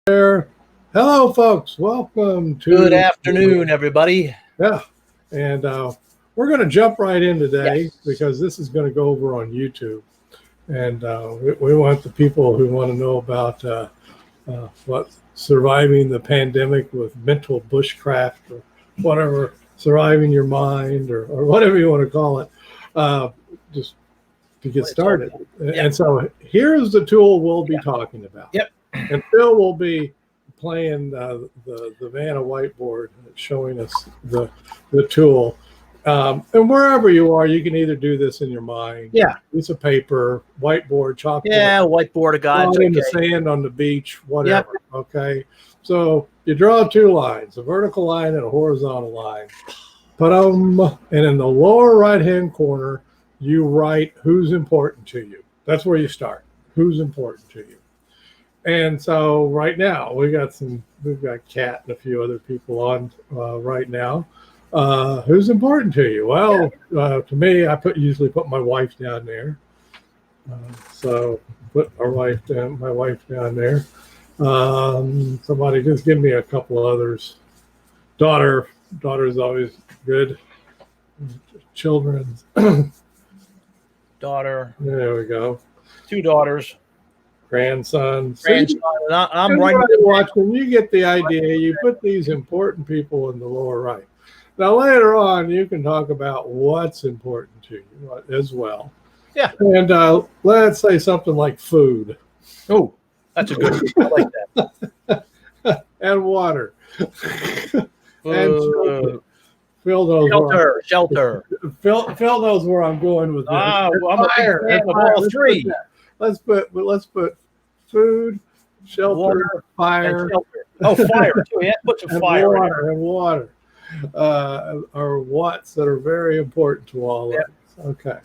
There. Hello, folks. Welcome to. Good afternoon, everybody. Yeah, and we're going to jump right in today Yes. because this is going to go over on YouTube, and we want the people who want to know about what surviving the pandemic with mental bushcraft or whatever, surviving your mind or whatever you want to call it, just to get started. Yep. And so here's the tool we'll be talking about. Yep. And Phil will be playing the Vanna whiteboard, showing us the tool. And wherever you are, you can either do this in your mind, piece of paper, whiteboard, chalkboard, whiteboard, a guy in the sand on the beach, whatever. Yep. Okay, so you draw two lines, a vertical line and a horizontal line. And in the lower right-hand corner, you write who's important to you. That's where you start. Who's important to you. And so right now we've got Kat and a few other people on right now. Who's important to you? Well, to me, I usually put my wife down there. So put my wife down there. Somebody just give me a couple of others. Daughter's always good. Children. Daughter. There we go. Two daughters. Grandson. I'm right watching. You get the idea. You put these important people in the lower right. Now later on, you can talk about what's important to you as well. Yeah. And let's say something like food. Oh, that's a good one. I like that. And water. And Phil knows shelter. Phil knows where I'm going with this. I'm a fan of all three. Let's put food, shelter, water, fire. Shelter. Oh, fire too. Yeah, put some fire and water. Are what's that are very important to all of us. Okay.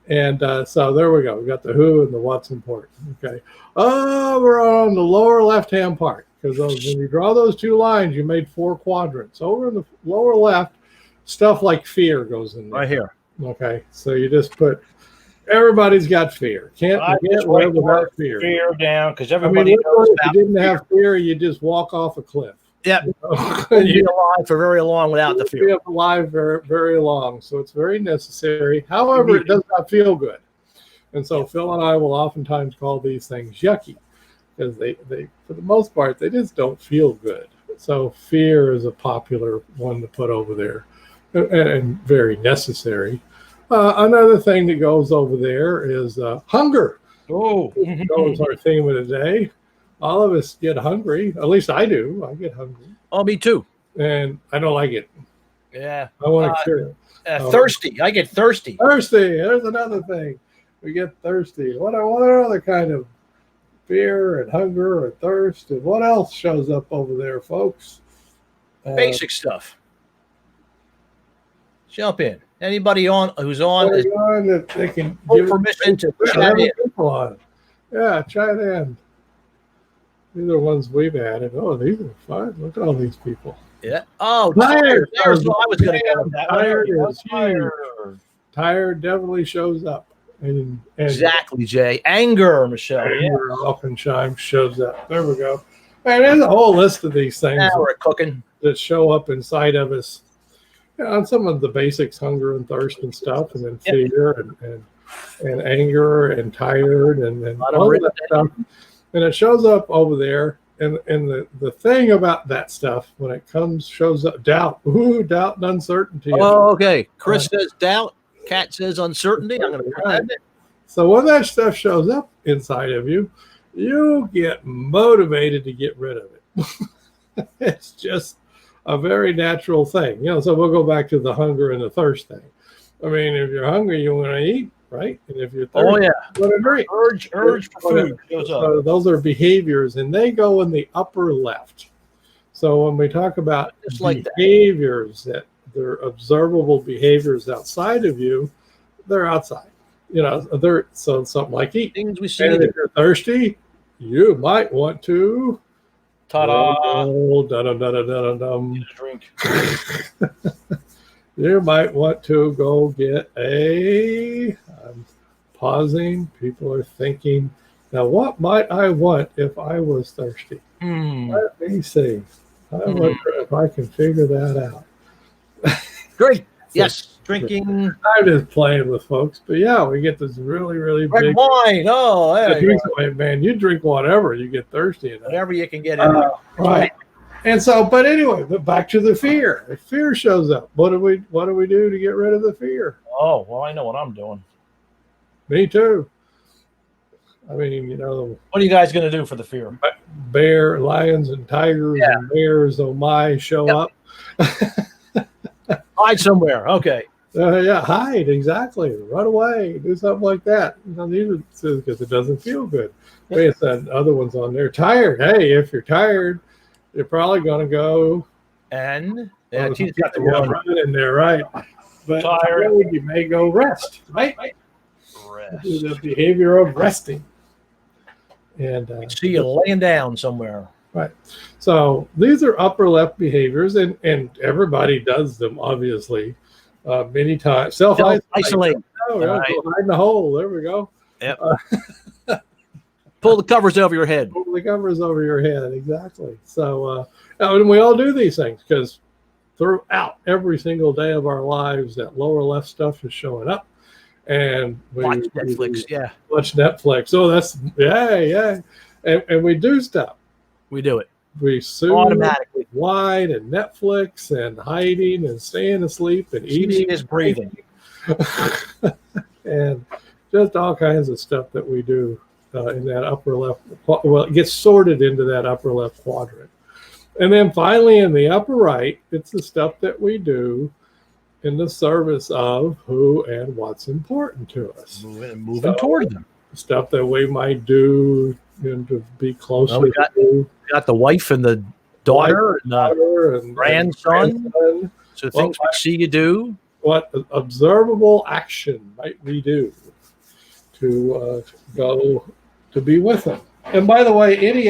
And so there we go. We got the who and the what's important. Okay. We're on the lower left-hand part because when you draw those two lines, you made 4 quadrants. Over in the lower left, stuff like fear goes in there. Right here. Okay. So you just put. Everybody's got fear. Can't live without fear. Fear down because everybody knows about if you didn't have fear, you just walk off a cliff. Yeah, you'd be alive for very long without the fear. You'd be alive very, very long, so it's very necessary. However, it does not feel good, and so Phil and I will oftentimes call these things yucky because they for the most part, they just don't feel good. So fear is a popular one to put over there, and very necessary. Another thing that goes over there is hunger. Oh, that was our theme of the day. All of us get hungry. At least I do. I get hungry. Oh, me too. And I don't like it. Yeah. I want to cure it. Thirsty. I get thirsty. Thirsty. There's another thing. We get thirsty. What other kind of fear and hunger or thirst? And what else shows up over there, folks? Basic stuff. Jump in. Anybody who's on that they can give permission to chat in. On. Yeah, chat in. These are ones we've added. Oh, these are fun. Look at all these people. Yeah. Oh, tired. There's what I was going to go with that. Tired is huge. Tired definitely shows up. And exactly, Jay. Anger, Michelle. Anger oftentimes shows up. There we go. Man, there's a whole list of these things now we're cooking that show up inside of us. On some of the basics, hunger and thirst and stuff, and then fear and anger and tired and all that stuff. And it shows up over there. And the thing about that stuff, when it shows up, doubt. Ooh, doubt and uncertainty. Oh, okay. Chris says doubt. Kat says uncertainty. I'm going to put that in. So when that stuff shows up inside of you, you get motivated to get rid of it. It's just a very natural thing, so we'll go back to the hunger and the thirst thing. I mean, if you're hungry, you want to eat, right? And if you're thirsty, you want to drink. Urge for food shows up. So those are behaviors, and they go in the upper left. So when we talk about behaviors that they're observable behaviors outside of you, they're outside. They're something like eat. Things we see. And if you're thirsty, you might want to. Ta-da! Drink. You might want to go get I'm pausing. People are thinking. Now, what might I want if I was thirsty? Hmm. Let me see. I wonder if I can figure that out. Drink. Yes. Drinking I'm just playing with folks, but yeah, we get this really, really red big wine. Oh, there you drink. go. Man, you drink whatever, you get thirsty enough. Whatever you can get in there. Right. And so, but anyway, but back to the fear. If fear shows up, what do we do to get rid of the fear? Oh, well, I know what I'm doing. Me too. I mean, What are you guys going to do for the fear? bear, lions, and tigers and bears, oh my, show up. Hide somewhere. Okay. Yeah, hide, exactly. Run away, do something like that. Because it doesn't feel good. They said other ones on there. Tired. Hey, if you're tired, you're probably going to go. And She's got the run in there, right? But tired, you may go rest, right? Rest. The behavior of resting. And see you laying down somewhere. Right. So these are upper left behaviors, and everybody does them, obviously, many times. Self-isolate. Oh, yeah, go hide in the hole. There we go. Yep. Pull the covers over your head. Pull the covers over your head. Exactly. So, and we all do these things because throughout every single day of our lives, that lower left stuff is showing up. And we watch Netflix. Watch Netflix. Oh, that's yeah. And we do stuff. We do it. We soothe automatically. Wine and Netflix and hiding and staying asleep and eating is breathing. And just all kinds of stuff that we do in that upper left. Well, it gets sorted into that upper left quadrant. And then finally in the upper right, it's the stuff that we do in the service of who and what's important to us. Moving toward them. Stuff that we might do to be closer we got the wife and the daughter and the grandson. So things we see you do. What observable action might we do to go to be with them? And by the way, any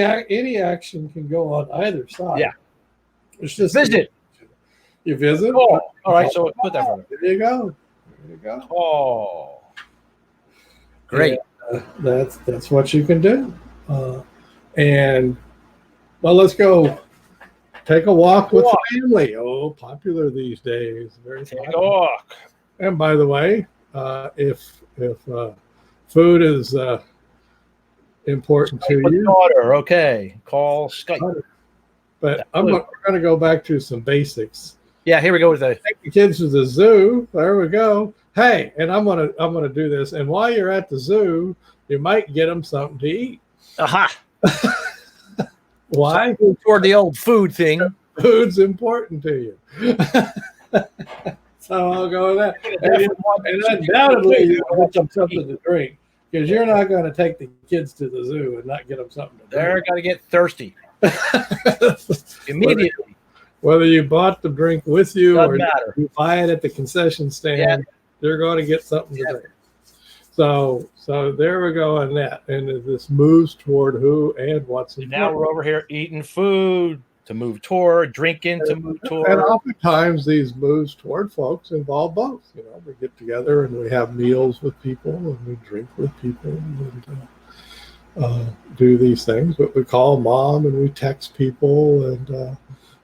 action can go on either side. Yeah. It's just visit. You visit? Oh, all right. So put that for there you go. There you go. Oh, great. And, that's what you can do. And well, let's go take a walk with the family. Oh, popular these days. Very take a walk. And by the way, if food is important to you, daughter, okay, call Skype. But we're going to go back to some basics. Yeah, here we go with the take the kids to the zoo. There we go. Hey, and I'm gonna do this. And while you're at the zoo, you might get them something to eat. Aha. Why? So toward the old food thing. Food's important to you. So I'll go with that. And undoubtedly, you want them something to drink because you're not going to take the kids to the zoo and not get them something to drink. They're going to get thirsty immediately. Whether you bought the drink with you doesn't or matter. You buy it at the concession stand, they're going to get something to drink. So there we go on that. And this moves toward who and what's important. Now we're over here eating food to move toward, drinking to move toward. And oftentimes these moves toward folks involve both. We get together and we have meals with people and we drink with people and do these things. But we call mom and we text people and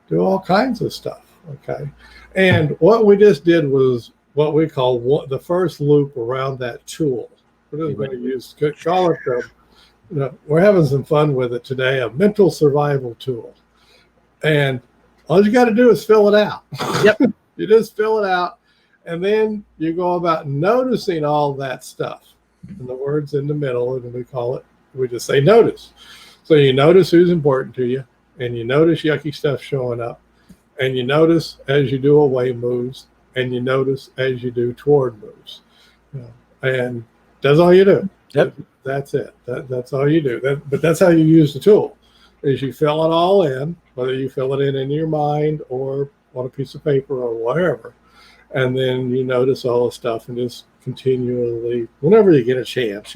do all kinds of stuff. Okay. And what we just did was what we call the first loop around that tool. We're just going to call it we're having some fun with it today, a mental survival tool. And all you got to do is fill it out. Yep. You just fill it out. And then you go about noticing all that stuff. And the word's in the middle, and we just say notice. So you notice who's important to you, and you notice yucky stuff showing up, and you notice as you do away moves, and you notice as you do toward moves. And that's all you do. Yep. That's it. That's all you do. But that's how you use the tool, is you fill it all in, whether you fill it in your mind or on a piece of paper or whatever. And then you notice all the stuff and just continually, whenever you get a chance,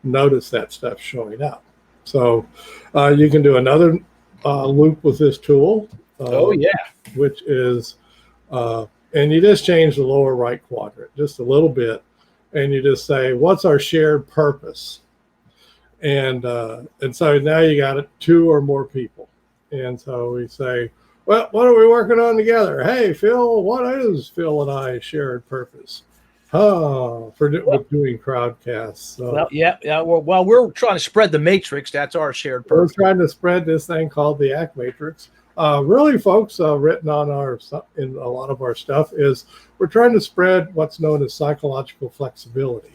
notice that stuff showing up. So you can do another loop with this tool. Which is, and you just change the lower right quadrant just a little bit. And you just say, what's our shared purpose? And so now you got it, 2 or more people. And so we say, well, what are we working on together? Hey, Phil, what is Phil and I shared purpose? With doing crowdcasts. So Well, we're trying to spread the matrix. That's our shared purpose. We're trying to spread this thing called the ACT Matrix. Really, folks, written on in a lot of our stuff is we're trying to spread what's known as psychological flexibility.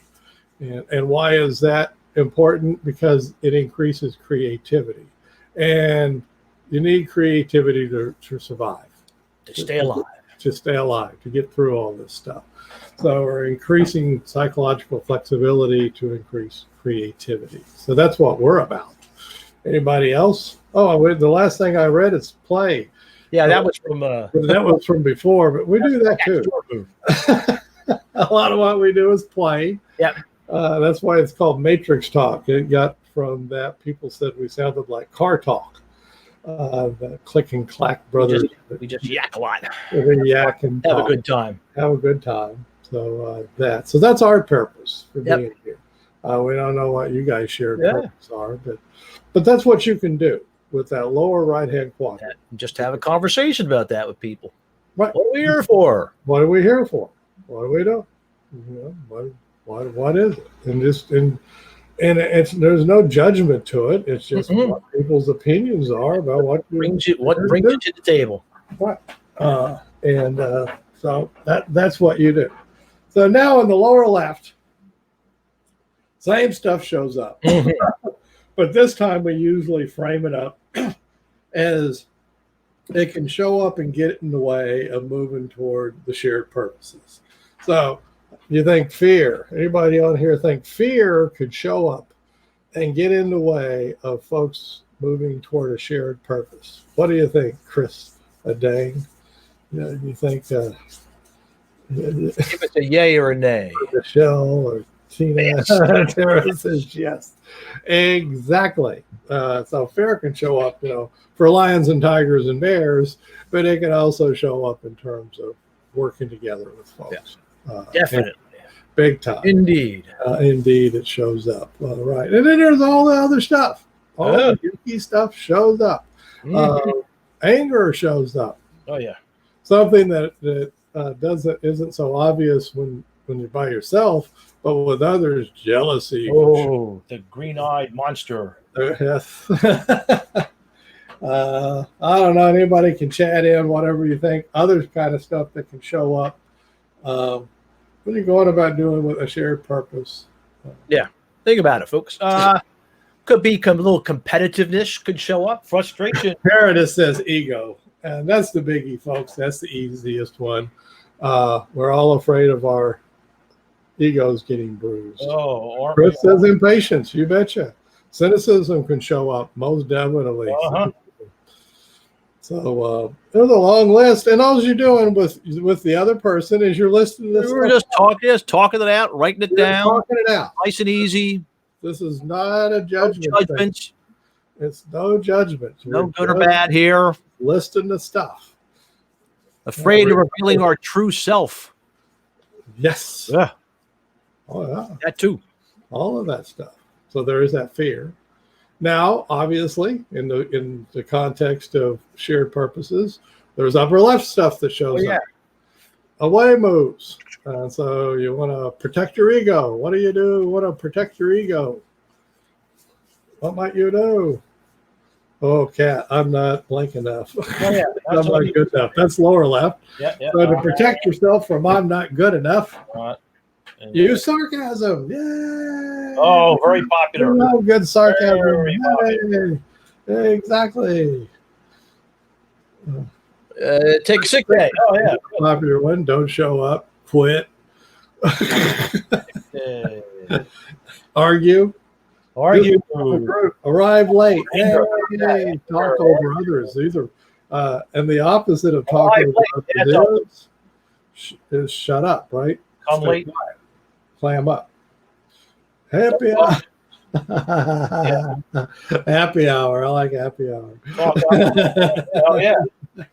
And why is that important? Because it increases creativity. And you need creativity to survive. To stay alive. To stay alive, to get through all this stuff. So we're increasing psychological flexibility to increase creativity. So that's what we're about. Anybody else? Oh, the last thing I read is play. Yeah, that was from that was from before, but we do that too. A lot of what we do is play. Yep. That's why it's called Matrix Talk. It got from that people said we sounded like car talk. The Click and Clack brothers. We just yak a lot. We yak and have a good time. Have a good time. So so that's our purpose for being here. We don't know what you guys shared purpose are, but that's what you can do with that lower right hand quadrant. Just have a conversation about that with people. Right. What are we here for? What are we here for? What do we do? You know, what is it? And there's no judgment to it. It's just what people's opinions are about what brings you to the table. Right. So that's what you do. So now in the lower left, same stuff shows up. But this time we usually frame it up as it can show up and get in the way of moving toward the shared purposes. So you think fear. Anybody on here think fear could show up and get in the way of folks moving toward a shared purpose? What do you think, Chris Dang? You think give it a yay or a nay? Michelle or Tina? Tara says yes. Exactly. So fear can show up, for lions and tigers and bears, but it can also show up in terms of working together with folks. Definitely. Big time. Indeed. Indeed, it shows up. Right. And then there's all the other stuff. All the yucky stuff shows up. Anger shows up. Oh, yeah. Something that isn't so obvious when you're by yourself, but with others, jealousy. Oh, the green-eyed monster. Yes. I don't know. Anybody can chat in, whatever you think. Other kind of stuff that can show up. What are you going about doing with a shared purpose? Think about it, folks. Could be a little competitiveness could show up, frustration. Paradis says ego, and that's the biggie, folks. That's the easiest one. We're all afraid of our egos getting bruised. Oh, Chris says impatience. You betcha. Cynicism can show up, most definitely. So there's a long list, and all you're doing with the other person is you're listening to this. We're just talking it out, writing it down, talking it out, nice and easy. This is not a judgment. No judgment. It's no judgment. No good or bad here. Listing the stuff. Afraid of revealing our true self. Yes. Yeah. Oh yeah. That too. All of that stuff. So there is that fear. Now, obviously, in the context of shared purposes, there's upper left stuff that shows up. Away moves. So you want to protect your ego. What do? You want to protect your ego. What might you do? Oh, Kat, I'm not blank enough. I'm not good enough. That's lower left. So to protect yourself from I'm not good enough, use sarcasm. Yay! Oh, very popular. Good sarcasm. Hey, exactly. Take a sick day. Oh, yeah. Popular one. Don't show up. Quit. Argue. Arrive late. Hey, talk over others. These are and the opposite of talking over others is shut up, right? Come late. Clam up. Happy hour. Happy hour. I like happy hour. Oh yeah.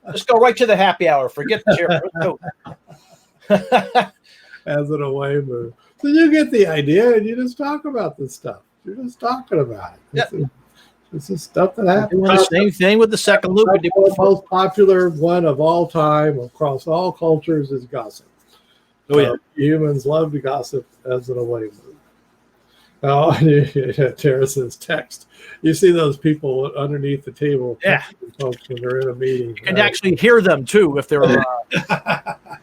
Let's go right to the happy hour. Forget the chair. Let's go. As an away move. So you get the idea and you just talk about this stuff. You're just talking about it. Yeah. This is stuff that happens. Doing the same thing with the second loop. The most popular one of all time across all cultures is gossip. Oh yeah, humans love to gossip as an away move. Oh, Tara says text. You see those people underneath the table, folks, when they're in a meeting. You can actually hear them too if their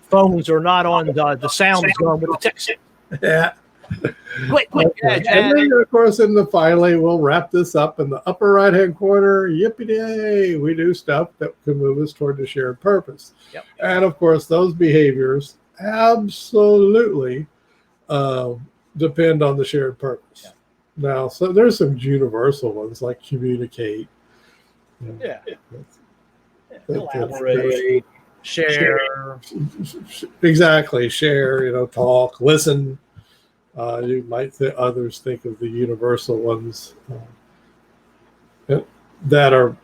phones are not on the sound is going with the text. Yeah. Quick. Okay. And then, of course, finally, we'll wrap this up in the upper right-hand corner. Yippee-day! We do stuff that can move us toward the shared purpose. Yep. And, of course, those behaviors absolutely depend on the shared purpose. Yeah. Now, so there's some universal ones like communicate. Collaborate, share. Exactly. Share, talk, listen. You might others think of the universal ones that are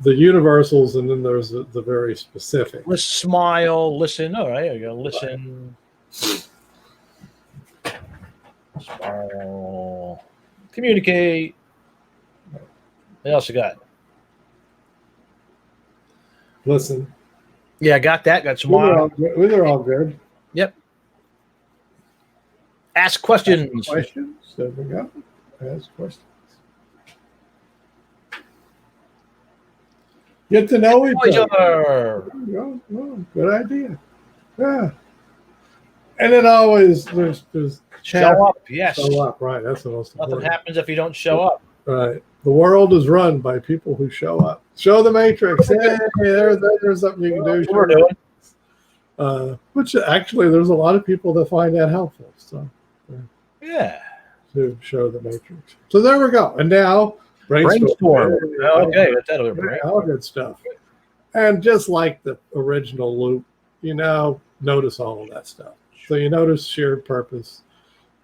the universals, and then there's the very specific. Let's smile, listen. All right, you go. Listen. Smile. Communicate. What else you got? Listen. Yeah, I got that. Got smile. They're all good. Yep. Ask questions. Ask questions. There we go. Ask questions. Get to know each other. Oh, good idea. Yeah. And then always there's show up. Yes. Show up. Right. That's the most important. Nothing happens if you don't show up. Right. The world is run by people who show up. Show the matrix. Hey, there's something you can do. What we're doing. Which actually, there's a lot of people that find that helpful. So. Yeah. To show the matrix. So there we go. And now brainstorm. Okay, all good stuff. And just like the original loop, notice all of that stuff. So you notice shared purpose,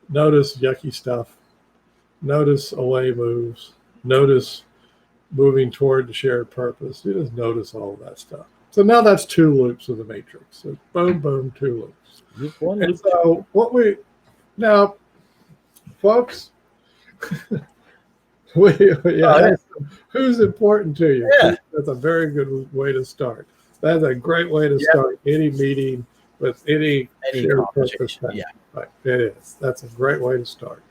notice yucky stuff, notice away moves, notice moving toward the shared purpose. You just notice all of that stuff. So now that's 2 loops of the matrix. So boom, boom, 2 loops. Loop 1, and loop so now, folks, who's important to you? Yeah. That's a very good way to start. That's a great way to start any meeting with any shared purpose. Yeah, right. It is. That's a great way to start.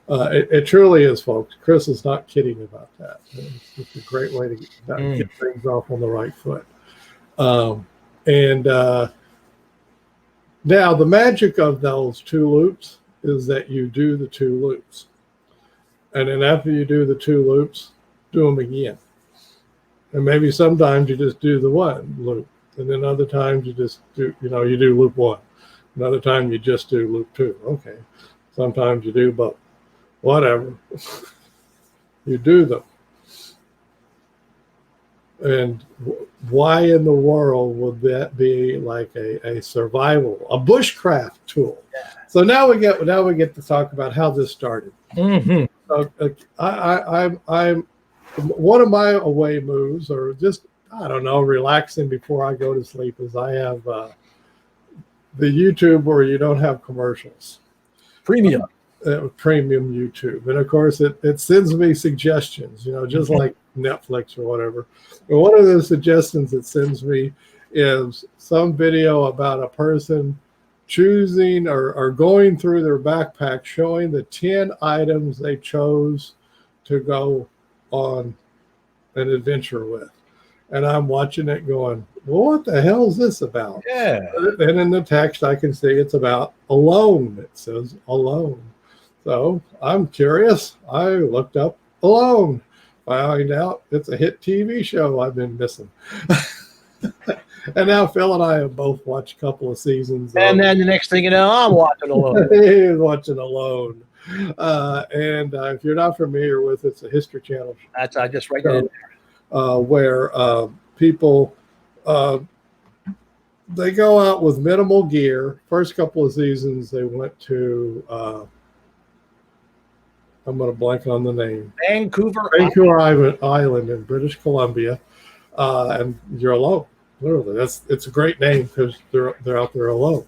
It truly is, folks. Chris is not kidding about that. It's a great way to get things off on the right foot. Now the magic of those 2 loops is that you do the 2 loops. And then after you do the 2 loops, do them again. And maybe sometimes you just do the 1 loop. And then other times you just do, you do loop 1. Another time you just do loop 2. Okay. Sometimes you do both. Whatever. You do them. And why in the world would that be like a survival, a bushcraft tool? Yeah. So now we get to talk about how this started. Mm-hmm. I'm one of my away moves, or just relaxing before I go to sleep, is I have the YouTube where you don't have commercials. Premium YouTube, and of course it sends me suggestions, just like Netflix or whatever. But one of the suggestions it sends me is some video about a person choosing or going through their backpack, showing the 10 items they chose to go on an adventure with. And I'm watching it going, well, what the hell is this about? Yeah. And in the text, I can see it's about alone. It says alone. So I'm curious. I looked up alone. Find out it's a hit TV show I've been missing. And now Phil and I have both watched a couple of seasons. And then the next thing you know, I'm watching Alone. He's watching Alone. And if you're not familiar with it, it's a History Channel show. I just write that in there. Where people, they go out with minimal gear. First couple of seasons, they went to, I'm going to blank on the name. Vancouver Island in British Columbia. And you're alone. Literally, it's a great name because they're out there alone,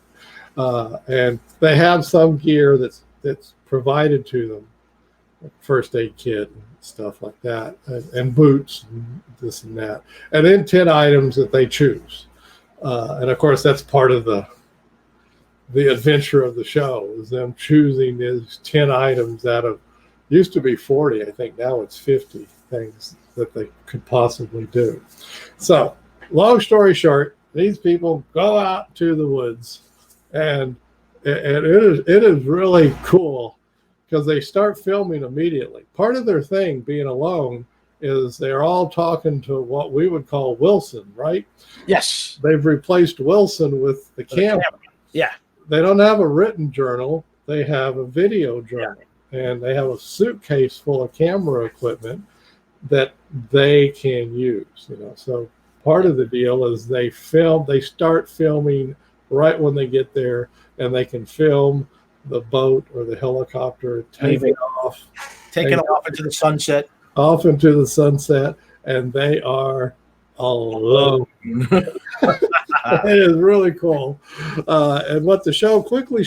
and they have some gear that's provided to them first aid kit and stuff like that, and boots and this and that, and then 10 items that they choose. And of course, that's part of the adventure of the show, is them choosing these 10 items out of, used to be 40, I think now it's 50 things that they could possibly do. So long story short, these people go out to the woods, and it is really cool because they start filming immediately. Part of their thing being alone is they're all talking to what we would call Wilson, right? Yes. They've replaced Wilson with the camera. Yeah. They don't have a written journal. They have a video journal. Yeah. And they have a suitcase full of camera equipment that they can use. So part of the deal is they start filming right when they get there, and they can film the boat or the helicopter taking off into the sunset. Off into the sunset, and they are alone. It is really cool. And what the show quickly,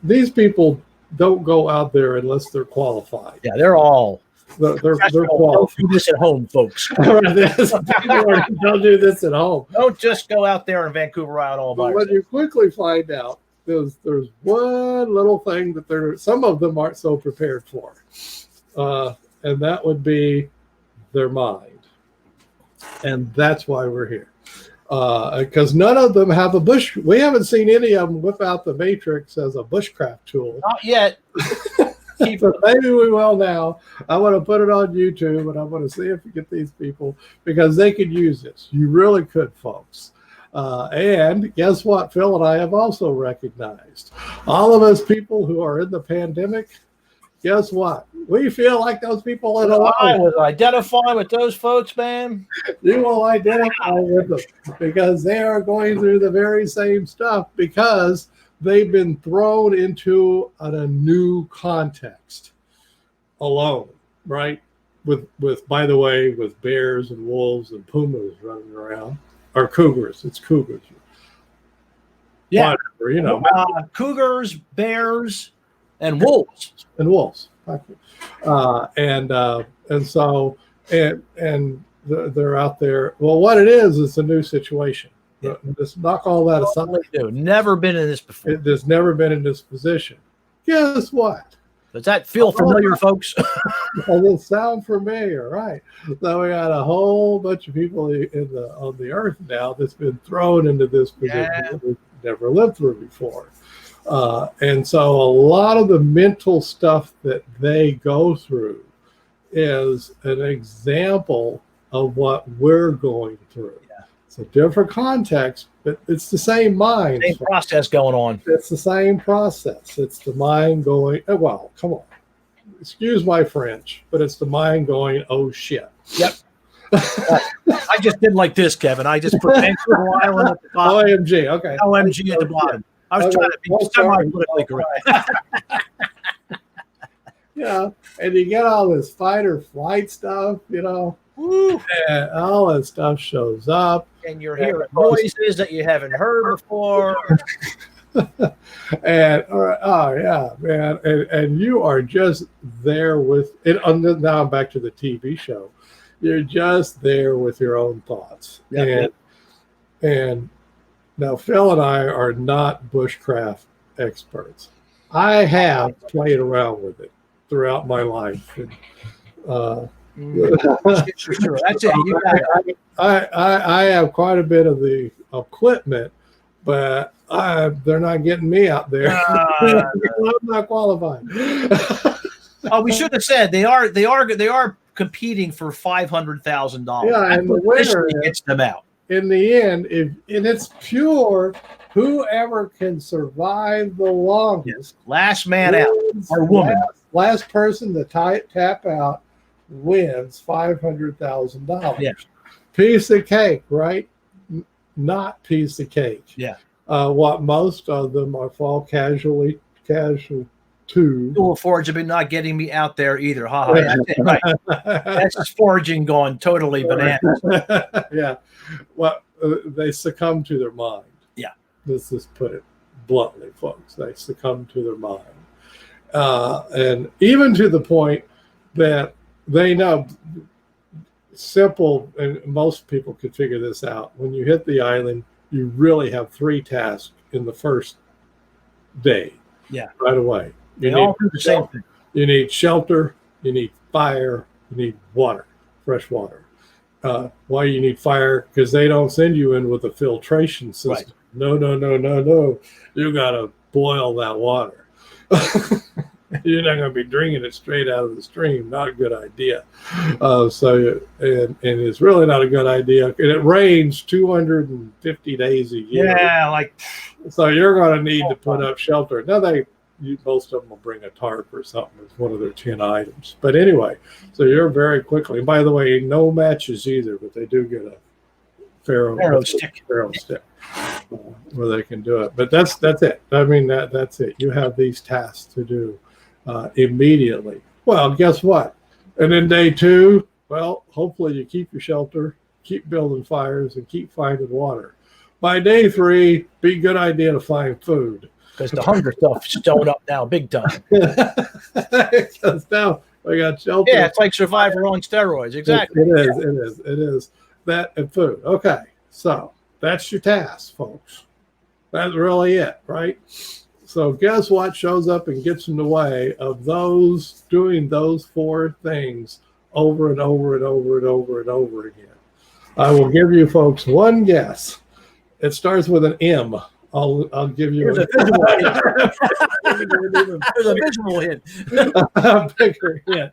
these people don't go out there unless they're qualified. Yeah, they're qualified. Don't do this at home, folks. Don't do this at home. Don't just go out there in Vancouver Island all by yourself. What you quickly find out is there's one little thing that some of them aren't so prepared for, and that would be their mind. And that's why we're here, because none of them have we haven't seen any of them whip out the Matrix as a bushcraft tool. Not yet. But maybe we will now. I want to put it on YouTube, and I want to see if we get these people, because they could use this. You really could, folks. And guess what? Phil and I have also recognized, all of us people who are in the pandemic, guess what? We feel like those people in Ohio. I would identify with those folks, man. You will identify with them, because they are going through the very same stuff, because they've been thrown into a new context alone, right? With by the way, with bears and wolves and pumas running around, or cougars. It's cougars. Yeah. Whatever, cougars, bears, and wolves. And wolves. And so they're out there. Well, what it is, it's a new situation. Just knock all that aside. Never been in this before. There's never been in this position. Guess what? Does that feel familiar, folks? Does it sound familiar? Right. So we got a whole bunch of people on the earth now that's been thrown into this position that we've never lived through before. And so a lot of the mental stuff that they go through is an example of what we're going through. It's a different context, but it's the same mind. Same process going on. It's the same process. It's the mind going, well, come on. Excuse my French, but it's the mind going, oh, shit. Yep. I just did like this, Kevin. I just put Vancouver Island at the bottom. OMG, okay. OMG at the bottom. I was trying to be semi-politically correct. And you get all this fight or flight stuff, Woo. And all that stuff shows up. And you're hearing noises that you haven't heard before. And oh yeah, man. And you are just there with it. Now I'm back to the TV show. You're just there with your own thoughts. Yep. And now Phil and I are not bushcraft experts. I have played around with it throughout my life. And, sure. That's it. I have quite a bit of the equipment, but they're not getting me out there. I'm not qualified. We should have said they are competing for $500,000. Yeah, and the winner gets them out. In the end, and it's pure. Whoever can survive the longest, last man out, or woman, last person to tap out wins $500,000. Yeah. Piece of cake, right? Not piece of cake. Yeah. What most of them are fall casual to. Dual Forge have been not getting me out there either. That's it, right. That's just foraging going totally bananas. Yeah. Well, they succumb to their mind. Yeah. Let's just put it bluntly, folks. They succumb to their mind. And even to the point that they know simple, and most people could figure this out. When you hit the island, you really have 3 tasks in the first day. Yeah. Right away. They all do the same thing. You need shelter, you need fire, you need water, fresh water. Why you need fire? Because they don't send you in with a filtration system. Right. No. You got to boil that water. You're not going to be drinking it straight out of the stream. Not a good idea. And it's really not a good idea. And it rains 250 days a year. Yeah, so you're going to need to put up shelter. Now most of them will bring a tarp or something as one of their 10 items. But anyway, so you're very quickly. And by the way, no matches either, but they do get a Pharaoh stick where they can do it. But that's it. I mean, that's it. You have these tasks to do immediately. Well, guess what? And then day 2, well, hopefully you keep your shelter, keep building fires, and keep finding water. By day 3, be a good idea to find food. Because the hunger stuff is showing up now big time. Because now we got shelter. Yeah, it's like Survivor on steroids. Exactly. It is. That and food. Okay, so that's your task, folks. That's really it, right? So guess what shows up and gets in the way of those doing those 4 things over and over and over and over and over again? I will give you folks one guess. It starts with an M. I'll give you a visual hint. There's a visual hint. A bigger hint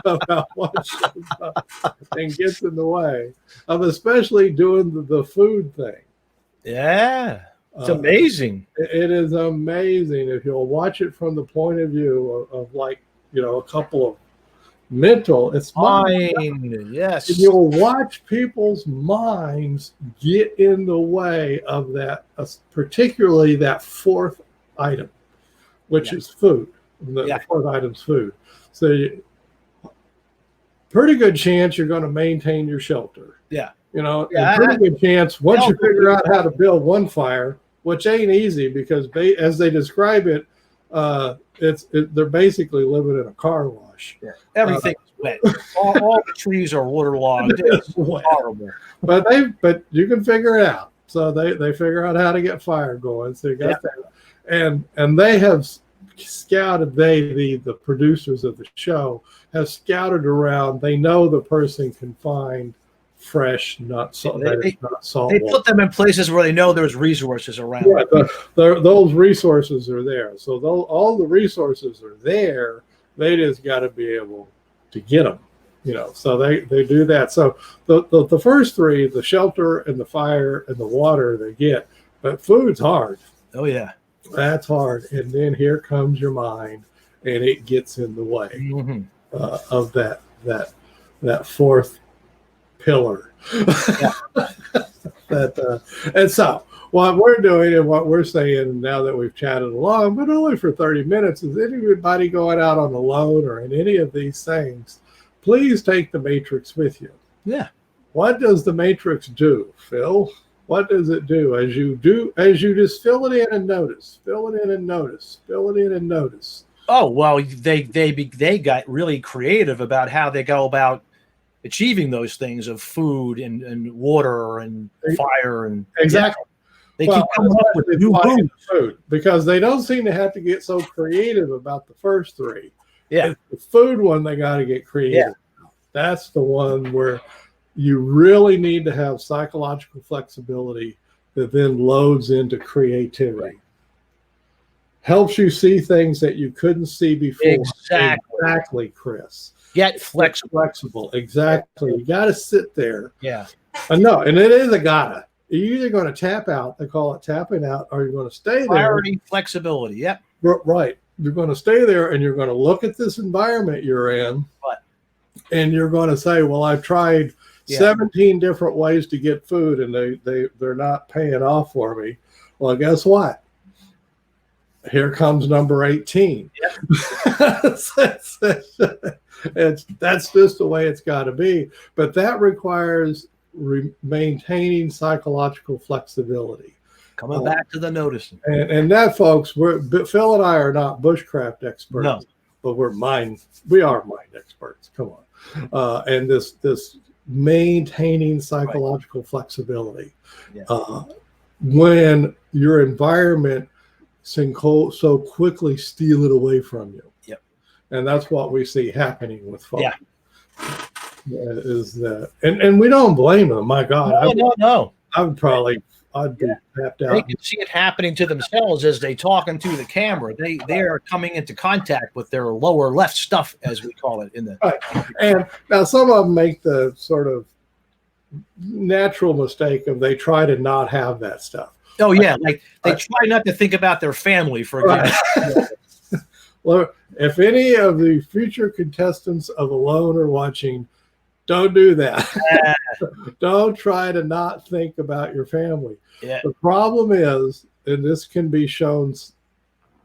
about what shows up and gets in the way of especially doing the food thing. Yeah. It's amazing. It is amazing if you'll watch it from the point of view of a couple of mental. It's mind. Yes. If you'll watch people's minds get in the way of that, particularly that 4th item, which is food. The 4th item's food. So pretty good chance you're going to maintain your shelter. Yeah. Pretty good chance once you figure out how to build one fire, which ain't easy because as they describe it, they're basically living in a car wash. Yeah. Everything's wet. All the trees are waterlogged. It's horrible. But you can figure it out. So they figure out how to get fire going. So you got that. And they have scouted. The producers of the show have scouted around. They know the person can find fresh, not salt. They put them in places where they know there's resources around. Yeah, those resources are there. So all the resources are there. They just got to be able to get them. So they do that. So the first 3, the shelter and the fire and the water, they get. But food's hard. Oh yeah, that's hard. And then here comes your mind, and it gets in the way of that 4th pillar. And so what we're doing and what we're saying now that we've chatted along, but only for 30 minutes, is anybody going out on a loan or in any of these things, please take the matrix with you. Yeah. What does the matrix do, Phil? What does it do as you just fill it in and notice, fill it in and notice, fill it in and notice? Oh, well, they got really creative about how they go about achieving those things of food and water and fire and exactly. They keep coming up with new food because they don't seem to have to get so creative about the first 3. Yeah, it's the food one they got to get creative. Yeah. That's the one where you really need to have psychological flexibility that then loads into creativity. Right. Helps you see things that you couldn't see before. Exactly, Chris. Get flexible. Exactly. You got to sit there. Yeah. No, and it is a gotta. You're either going to tap out, they call it tapping out, or you're going to stay there. Clarity, flexibility. Yep. Right. You're going to stay there and you're going to look at this environment you're in. What? And you're going to say, well, I've tried 17 different ways to get food and they're not paying off for me. Well, guess what? Here comes number 18. Yep. That's just the way it's got to be. But that requires maintaining psychological flexibility. Coming back to the noticing. And that, folks, Phil and I are not bushcraft experts, No. but we are mind experts. Come on. And this maintaining psychological flexibility. Yeah. When your environment can so quickly steal it away from you. Yep. And that's what we see happening with folks. Yeah. Is that, and we don't blame them. My God. No. I'd be tapped out. They can see it happening to themselves as they talk into the camera. They are coming into contact with their lower left stuff, as we call it in the. Right. And now some of them make the sort of natural mistake of they try to not have that stuff. Oh yeah, like they try not to think about their family, for example. Right. Well, if any of the future contestants of Alone are watching, don't do that. Don't try to not think about your family. Yeah. The problem is, and this can be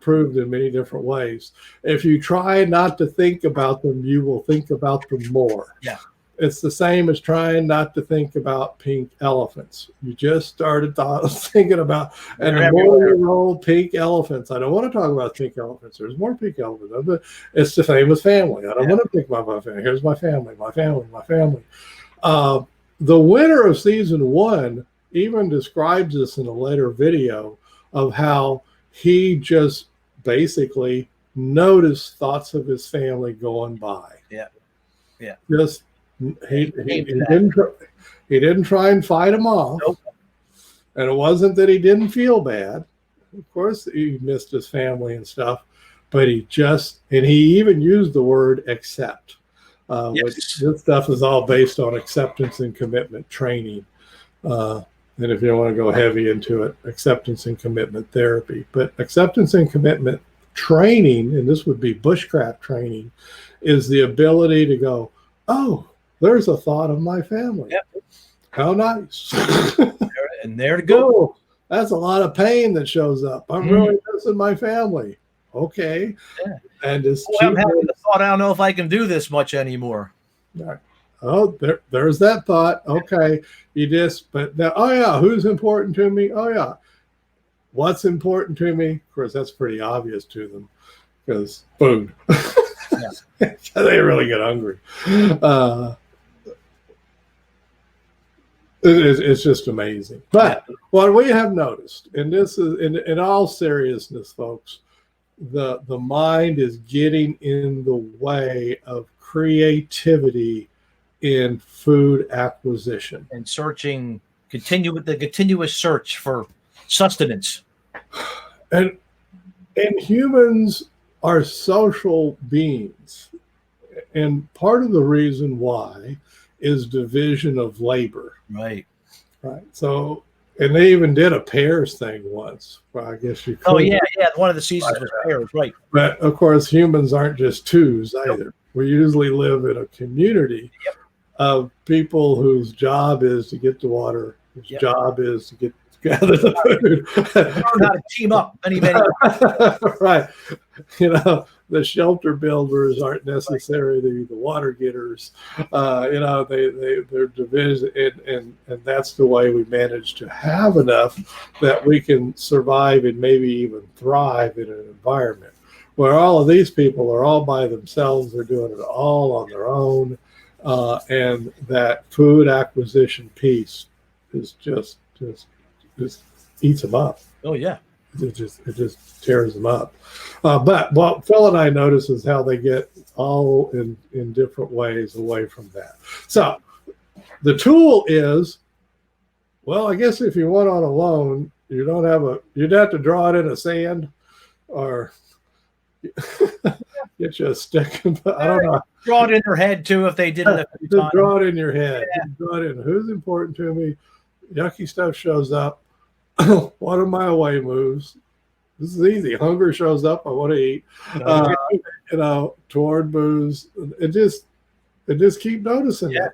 proved in many different ways, if you try not to think about them, you will think about them more. Yeah. It's the same as trying not to think about pink elephants. You just started thinking about, and the more you roll pink elephants, I don't want to talk about pink elephants. There's more pink elephants, but it's the same as family. I don't want to think about my family. Here's my family, my family, my family. The winner of season 1 even describes this in a later video of how he just basically noticed thoughts of his family going by. Yeah. Yeah. Just he didn't try and fight them off. Nope. And it wasn't that he didn't feel bad. Of course he missed his family and stuff, but he even used the word accept. Which this stuff is all based on acceptance and commitment training. And if you want to go heavy into it, acceptance and commitment therapy. But acceptance and commitment training, and this would be bushcraft training, is the ability to go, oh, there's a thought of my family. Yep. How nice. And there to go. Oh, that's a lot of pain that shows up. I'm really missing my family. Okay. Yeah. And just I'm having the thought, I don't know if I can do this much anymore. Right. Oh, there's that thought. Okay. But now, oh yeah, who's important to me? Oh yeah. What's important to me? Of course, that's pretty obvious to them because food. They really get hungry. It's just amazing. But what we have noticed, and this is in all seriousness, folks, the mind is getting in the way of creativity in food acquisition and searching, the continuous search for sustenance. And humans are social beings, and part of the reason why is division of labor. Right. So, and they even did a pairs thing once. Well, I guess you could. Oh yeah. One of the seasons was pairs, right? But of course, humans aren't just twos either. Nope. We usually live in a community of people whose job is to get the water, whose job is to gather the food. Learn how to team up many. Right. The shelter builders aren't necessarily the water getters. They're division, and that's the way we manage to have enough that we can survive and maybe even thrive in an environment where all of these people are all by themselves. They're doing it all on their own, and that food acquisition piece is just eats them up. Oh yeah. It just tears them up. But what Phil and I notice is how they get all in different ways away from that. So the tool is, well, I guess if you went on Alone, you'd have to draw it in a sand or get you a stick. I don't know. Draw it in your head too if they did it. Just draw it in your head. Yeah. Draw it in. Who's important to me? Yucky stuff shows up. What are my away moves? This is easy. Hunger shows up. I want to eat. Toward booze. It just keep noticing that.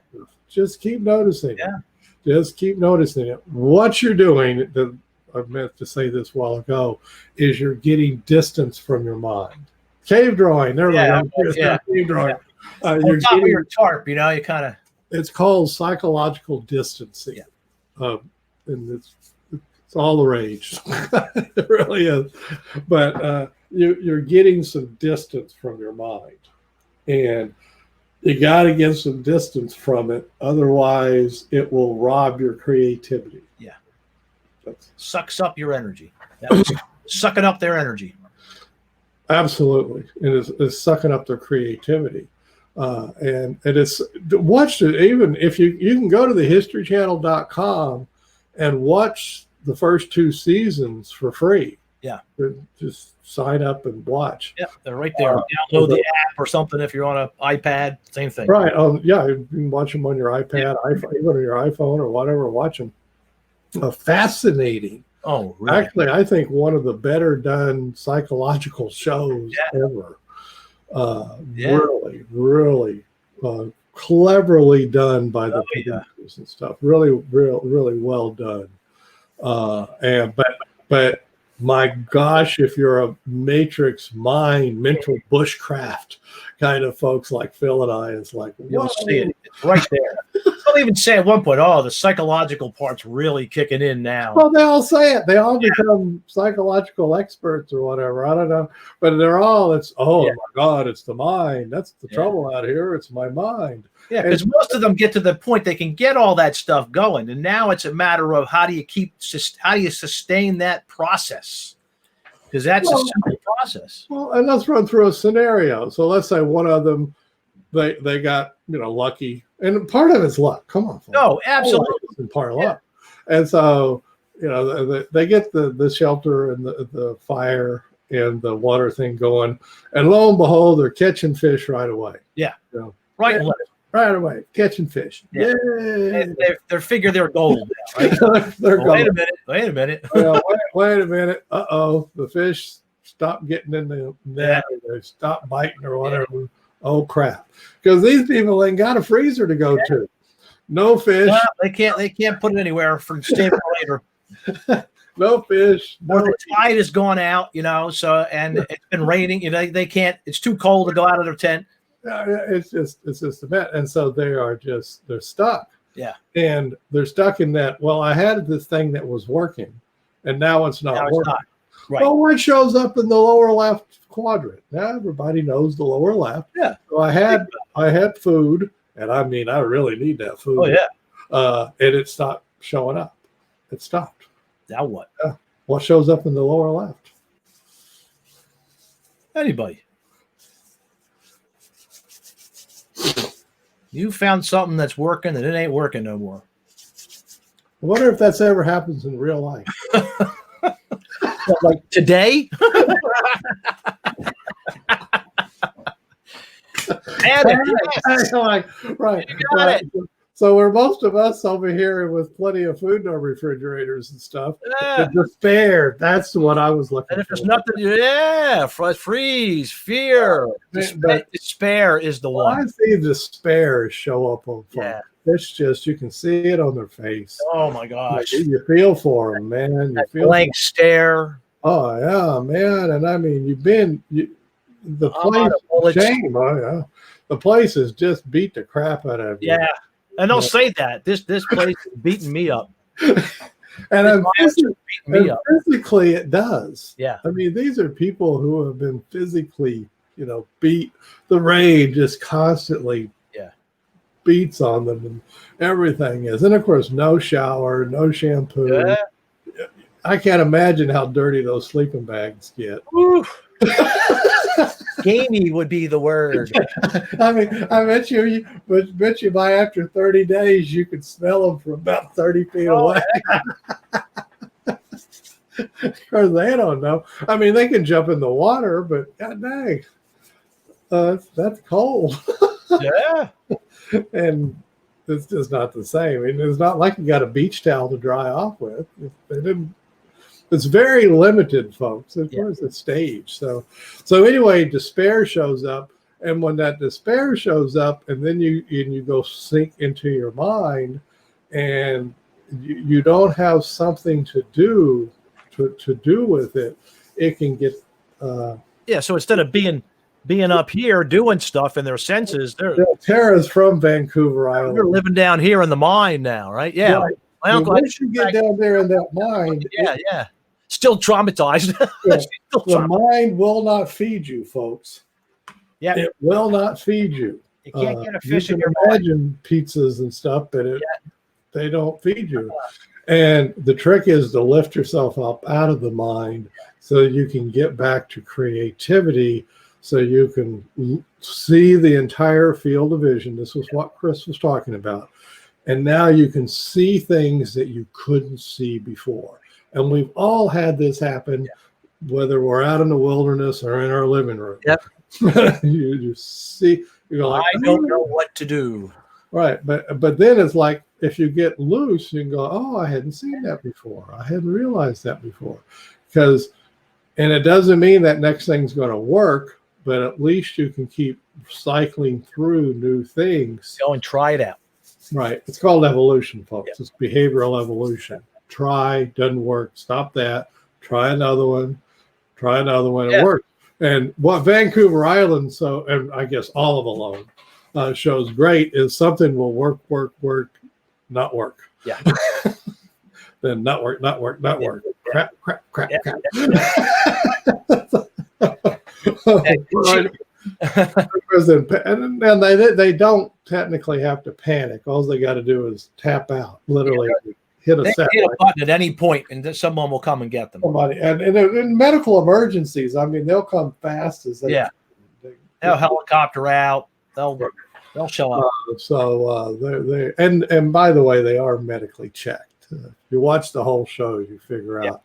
Just keep noticing. Yeah. Just keep noticing it. What you're doing, I meant to say this a while ago, is you're getting distance from your mind. Cave drawing. There we go. Cave drawing. You're top of your tarp, you kind of. It's called psychological distancing. And It's all the rage. It really is. But you're getting some distance from your mind, and you got to get some distance from it. Otherwise, it will rob your creativity. Yeah. Sucks up your energy. Yeah. Sucking up their energy. Absolutely. It's sucking up their creativity. And it's watch it. Even if you can go to the historychannel.com and watch the first 2 seasons for free. Yeah. Just sign up and watch. Yeah, they're right there. Download the app or something if you're on an iPad. Same thing. Right. Yeah, you can watch them on your iPad, iPhone, even on your iPhone or whatever. Watch them. Fascinating. Oh, really? Actually, I think one of the better done psychological shows ever. Really, really cleverly done by the producers and stuff. Really, really well done. But my gosh, if you're a matrix mind, mental bushcraft kind of folks like Phil and I, it's like, you'll see it. It's right there. They'll even say at one point, "Oh, the psychological part's really kicking in now." Well, they all say it. They all become psychological experts or whatever. I don't know, but they're all. It's my God, it's the mind. That's the trouble out here. It's my mind. Yeah, because most of them get to the point they can get all that stuff going, and now it's a matter of how do you sustain that process? Because that's a simple process. Well, and let's run through a scenario. So let's say one of them, they got lucky, and part of it's luck. Come on, folks. No, absolutely, it's part of luck. And so they get the shelter and the fire and the water thing going, and lo and behold, they're catching fish right away. Yeah, right and left. Right away, catching fish. Yeah, they figure they're gold now, right? Wait a minute. Wait a minute. The fish stopped getting in the net, or they stopped biting or whatever. Yeah. Oh crap! Because these people ain't got a freezer to go to. No fish. Well, they can't put it anywhere for stable later. No fish. Or the tide has gone out, So and it's been raining. They can't. It's too cold to go out of their tent. It's just a mess, and so they're stuck. Yeah, and they're stuck in that. Well, I had this thing that was working, and now it's not working. Not. Right. Well, where it shows up in the lower left quadrant. Now everybody knows the lower left. Yeah. So I had food, and I mean I really need that food. Oh yeah. And it stopped showing up. It stopped. Now what? What shows up in the lower left? Anybody. You found something that's working and it ain't working no more. I wonder if that's ever happens in real life. Like today? Right. So we're most of us over here with plenty of food in our refrigerators and stuff. Yeah. Despair. That's what I was looking for. And if there's nothing, freeze, fear. Despair is the one. I see despair show up on folks. Yeah. It's just, you can see it on their face. Oh my gosh. You feel for them, man. You feel blank stare. Oh yeah, man. And I mean, the place shame. Oh yeah. The place has just beat the crap out of you. Yeah. And don't say that. This place is beating me up. And physically it does. Yeah. I mean, these are people who have been physically, beat. The rain just constantly beats on them, and everything is. And of course, no shower, no shampoo. Yeah. I can't imagine how dirty those sleeping bags get. Gamey would be the word. I mean, I bet you by after 30 days you could smell them from about 30 feet away. Of course, they don't know. I mean, they can jump in the water, but god dang, that's cold. Yeah. And it's just not the same. I mean, it's not like you got a beach towel to dry off with. It's very limited, folks. Of course, it's staged. So anyway, despair shows up, and when that despair shows up, and then you go sink into your mind, and you don't have something to do with it, it can get. So instead of being up here doing stuff in their senses, Tara's from Vancouver Island. You're living down here in the mind now, right? Yeah. My uncle. Once you get down there in that mind, Yeah. Still traumatized. Yeah, Still the traumatized. mind will not feed you, folks. Yeah. It will not feed you. You can't get a You fish in can your mind. imagine pizzas and stuff, but they don't feed you. And the trick is to lift yourself up out of the mind so you can get back to creativity, so you can see the entire field of vision. This was what Chris was talking about. And now you can see things that you couldn't see before. And we've all had this happen, whether we're out in the wilderness or in our living room. Yep. you see, you're like, I don't know what to do. Right. But then it's like, if you get loose, you can go, oh, I hadn't seen that before. I hadn't realized that before. And it doesn't mean that next thing's going to work, but at least you can keep cycling through new things. Go and try it out. Right. It's called evolution, folks. It's behavioral evolution. Try, doesn't work. Stop that. Try another one. Try another one. It works. And what Vancouver Island, and I guess all of Alone shows great, is something will work, not work. Yeah. Then not work. Crap. And they don't technically have to panic. All they got to do is tap out, literally hit a button at any point, and someone will come and get them. And in medical emergencies, I mean, they'll come fast as they can. They'll helicopter out. They'll show up. And by the way, they are medically checked. If you watch the whole show, you figure out.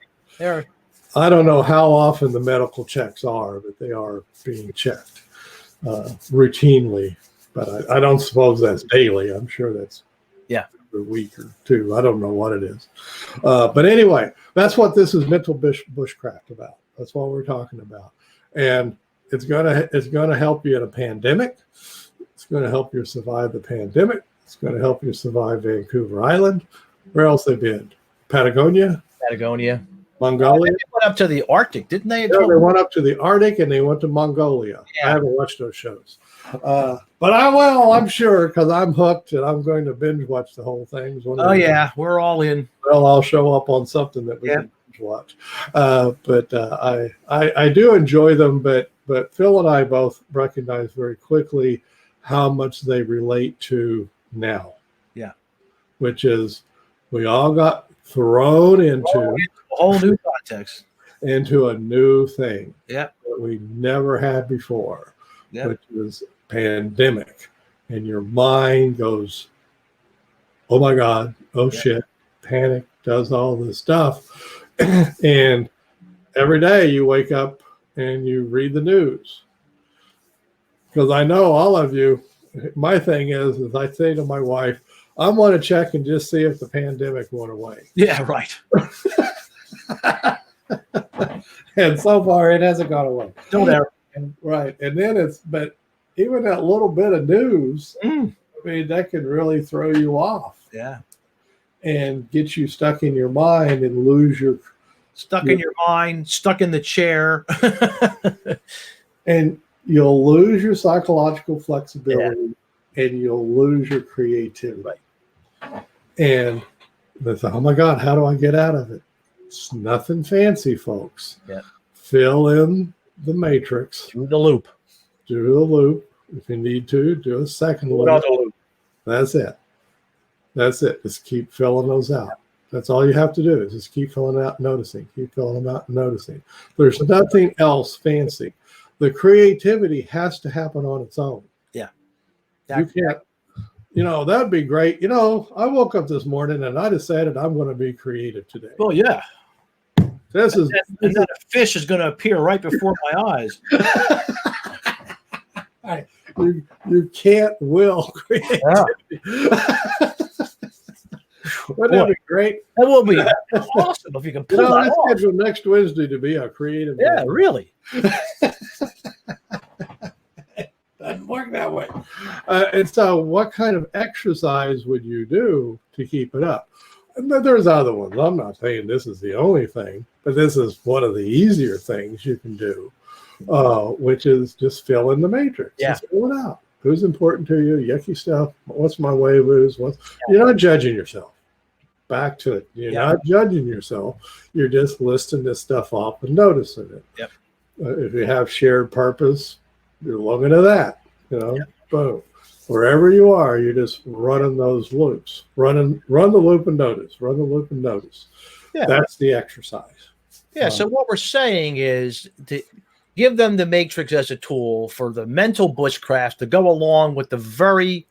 I don't know how often the medical checks are, but they are being checked routinely. But I don't suppose that's daily. I'm sure that's every week or two. I don't know what it is. But anyway, that's what this is mental bushcraft about. That's what we're talking about. And it's gonna help you in a pandemic. It's going to help you survive the pandemic. It's going to help you survive Vancouver Island. Where else they been? Patagonia, Mongolia. They went up to the Arctic, didn't they? Yeah, they went up to the Arctic and they went to Mongolia. I haven't watched those shows, but I will. I'm sure, because I'm hooked and I'm going to binge watch the whole thing. We're all in. Well, I'll show up on something that we can binge watch. But I do enjoy them. But Phil and I both recognize very quickly how much they relate to now. Yeah. Which is, we all got thrown into a whole new context, into a new thing that we never had before, which was pandemic. And your mind goes, oh my God, oh shit, panic, does all this stuff. And every day you wake up and you read the news. Because I know all of you, my thing is I say to my wife, I want to check and just see if the pandemic went away. Yeah, right. And so far it hasn't gone away. Still there. Right. And then but even that little bit of news, I mean, that can really throw you off. Yeah. And get you stuck in your mind and lose your... Stuck in your mind, stuck in the chair. And you'll lose your psychological flexibility and you'll lose your creativity. Right. And they say, oh my God, how do I get out of it? It's nothing fancy, folks. Yeah. Fill in the matrix. Do the loop. Do the loop. If you need to, do a second loop. That's it. That's it. Just keep filling those out. That's all you have to do, is just keep filling out, noticing. Keep filling them out and noticing. There's nothing else fancy. The creativity has to happen on its own. Yeah. You can't, that'd be great. I woke up this morning and I decided I'm going to be creative today. Well, yeah. And then a fish is going to appear right before my eyes. You can't will creativity. Yeah. Wouldn't that be great? That will be awesome if you can pull that off. Let's schedule next Wednesday to be a creative. Yeah, day. Really. Doesn't work that way. And so what kind of exercise would you do to keep it up? And there's other ones. I'm not saying this is the only thing, but this is one of the easier things you can do, which is just fill in the matrix. Yeah. Just fill it out. Who's important to you? Yucky stuff. What's my way lose? You're not judging yourself. back to it. You're Yeah. not judging yourself. You're just listing this stuff off and noticing it. Yep. If you have shared purpose, you're looking at that. Yep. Boom. Wherever you are, you're just running those loops. Run the loop and notice. Run the loop and notice. Yeah. That's the exercise. Yeah. So what we're saying is to give them the matrix as a tool for the mental bushcraft to go along with the very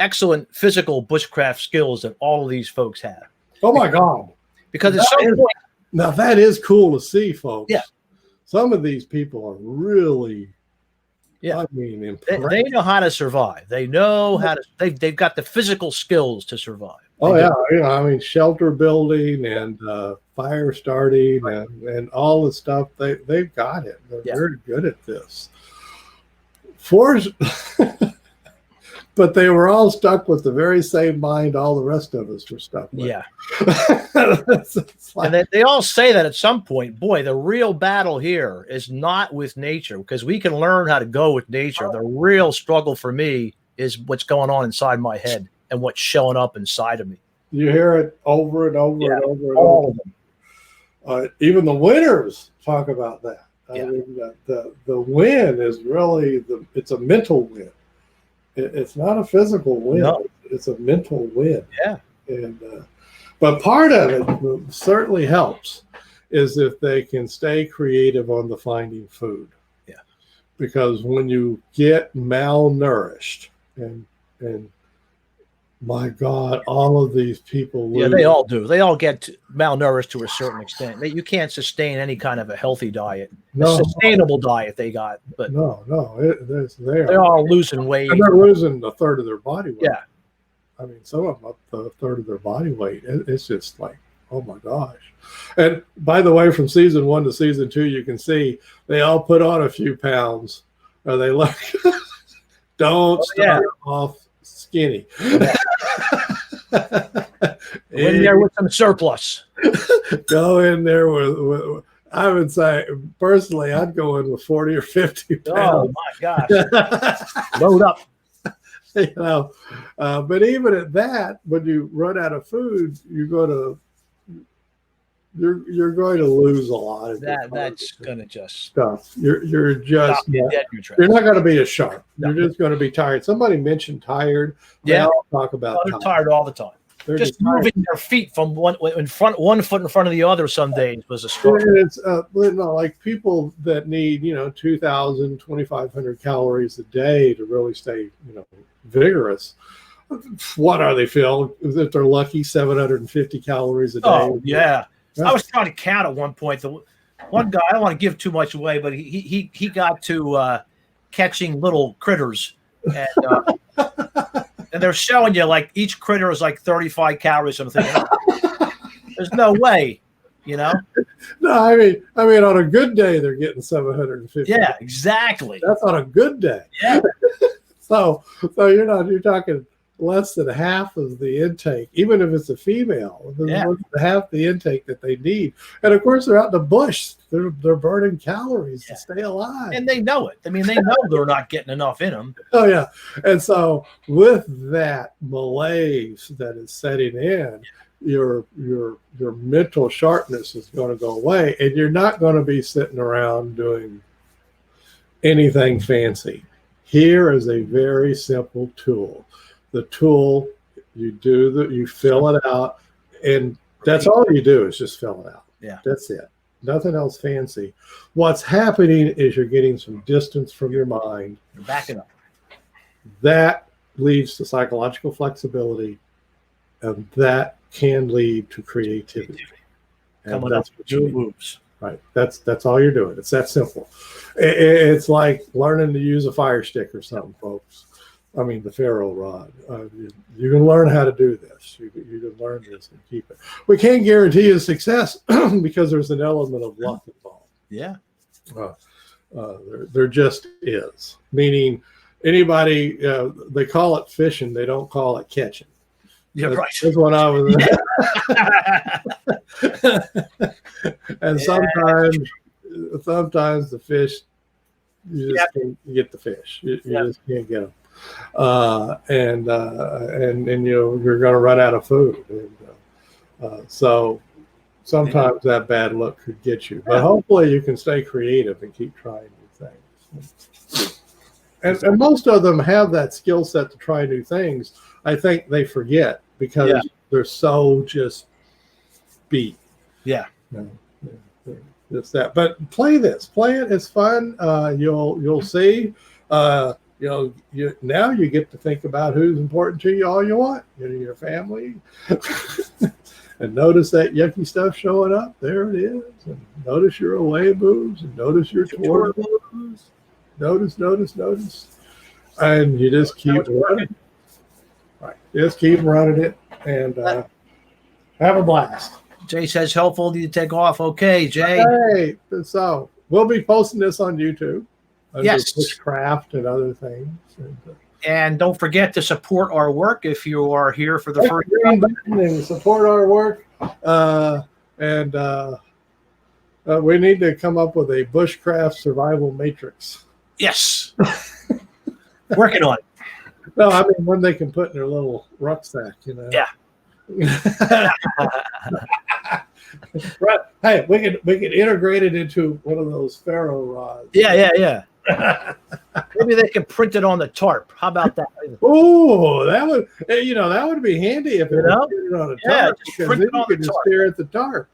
excellent physical bushcraft skills that all of these folks have. Oh my God. Because at some point, now that is cool to see, folks. Yeah. Some of these people are really, yeah, I mean, they know how to survive. They know how to, they've got the physical skills to survive. Oh yeah, I mean, shelter building and fire starting and all the stuff. They've got it. They're very good at this. But they were all stuck with the very same mind all the rest of us were stuck with. Yeah. It's like, And they all say that at some point. Boy, the real battle here is not with nature, because we can learn how to go with nature. The real struggle for me is what's going on inside my head and what's showing up inside of me. you hear it over and over and over and all over. of them. Even the winners talk about that. I Yeah. mean, the win is really it's a mental win. It's not a physical win. No. It's a mental win. Yeah. And but part of it certainly helps is if they can stay creative on the finding food. Yeah. Because when you get malnourished and my God, all of these people lose. Yeah, they all do. They all get malnourished to a certain extent. You can't sustain any kind of a healthy diet, a sustainable diet they got. But they're all losing weight. And they're losing a third of their body weight. Yeah. I mean, some of them up to a third of their body weight. It's just like, oh my gosh. And by the way, from season 1 to season 2, you can see they all put on a few pounds. Or they look, don't start off skinny. Yeah. In there with some surplus. Go in there with I would say, personally, I'd go in with 40 or 50 pounds. Oh my gosh. Load up. But even at that, when you run out of food, you're going to lose a lot of that's going to just stuff. You're just you're not going to be as sharp. No. You're just going to be tired. Somebody mentioned tired. They all talk about they're tired all the time. They're just moving their feet from one foot in front of the other some days was a struggle. It's like people that need 2,000, 2,500 calories a day to really stay vigorous. What are they, Phil? If they're lucky, 750 calories a day. Oh yeah. I was trying to count at one point. The one guy, I don't want to give too much away, but he got to catching little critters, and they're showing you like each critter is like 35 calories. I'm thinking, there's no way, No, I mean, on a good day they're getting 750. Yeah, exactly. That's on a good day. Yeah. So you're talking less than half of the intake, even if it's a female. Half the intake that they need, and of course they're out in the bush. They're burning calories to stay alive, and they know it. I mean, they know they're not getting enough in them. Oh yeah, and so with that malaise that is setting in, your mental sharpness is going to go away, and you're not going to be sitting around doing anything fancy. Here is a very simple tool. The tool, you fill it out, and that's all you do is just fill it out. Yeah. That's it. Nothing else fancy. What's happening is you're getting some distance from your mind. You're backing up. That leads to psychological flexibility, and that can lead to creativity. Coming up with new moves. Right. That's all you're doing. It's that simple. It's like learning to use a fire stick or something, folks. I mean, the ferro rod. You can learn how to do this. You can learn this and keep it. We can't guarantee you success because there's an element of luck involved. Yeah. There just is. Meaning, anybody, they call it fishing. They don't call it catching. Yeah, right. That's what I was. And sometimes the fish, you just can't get the fish. You just can't get them. And you're going to run out of food. So sometimes that bad luck could get you, but hopefully you can stay creative and keep trying new things. And most of them have that skill set to try new things. I think they forget because they're so just beat. Yeah. Just that. But play it. It's fun. You'll see. Now you get to think about who's important to you all you want. Your family. And notice that yucky stuff showing up. There it is. And notice your away moves and notice your tour moves. Notice. And you just keep running. Right. Just keep running it and have a blast. Jay says helpful. Need to take off. Okay, Jay. Hey, so we'll be posting this on YouTube. Yes. Bushcraft and other things. And don't forget to support our work if you are here for the first time. And support our work. We need to come up with a Bushcraft survival matrix. Yes. Working on it. No, I mean one they can put in their little rucksack, Yeah. Right. Hey, we could integrate it into one of those ferro rods. Yeah. Maybe they can print it on the tarp. How about that? Oh, that would be handy if it was printed on a tarp. Because then you could just stare at the tarp.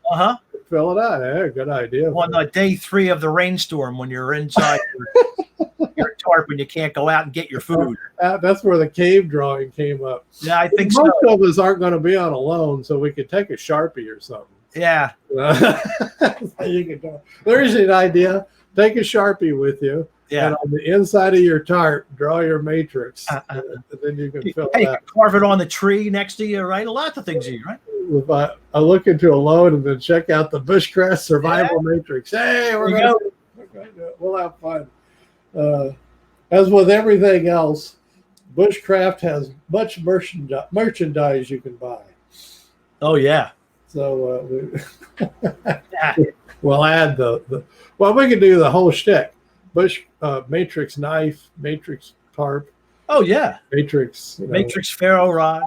Fill it out. Yeah, good idea. On day 3 of the rainstorm, when you're inside your tarp and you can't go out and get your food. That's where the cave drawing came up. Yeah, I think most of us aren't going to be on alone, so we could take a Sharpie or something. Yeah. There's an idea. Take a Sharpie with you. Yeah. And on the inside of your tarp, draw your matrix. And then you can fill it out. You can carve it on the tree next to you, right? Lots of things here, right? If I look into a load and then check out the Bushcraft survival matrix. Hey, we'll have fun. As with everything else, Bushcraft has much merchandise you can buy. Oh, yeah. So we'll add we can do the whole shtick. Matrix knife, matrix tarp. Oh yeah, matrix ferro rod.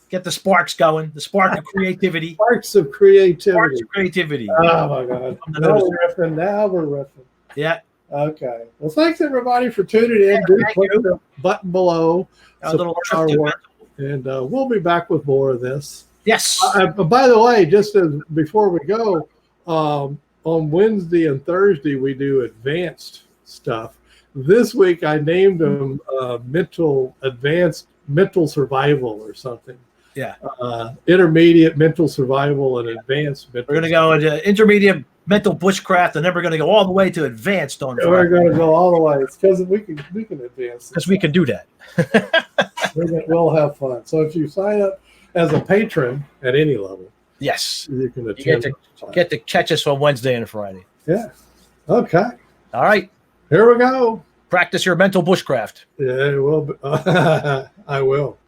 Get the sparks going. The spark of creativity. Sparks of creativity. Oh my God! Now we're riffing. Yeah. Okay. Well, thanks everybody for tuning in. Click the button below. A little our work, and we'll be back with more of this. Yes. By the way, just before we go. On Wednesday and Thursday, we do advanced stuff. This week, I named them advanced mental survival or something. Yeah. Intermediate mental survival and advanced mental We're going to go into intermediate mental bushcraft, and then we're going to go all the way to advanced on Friday. We're going to go all the way. It's because we can advance. Because we can do that. We'll have fun. So if you sign up as a patron at any level, yes, you can attend. Get to catch us on Wednesday and Friday. Yeah. Okay. All right. Here we go. Practice your mental bushcraft. Yeah, I will.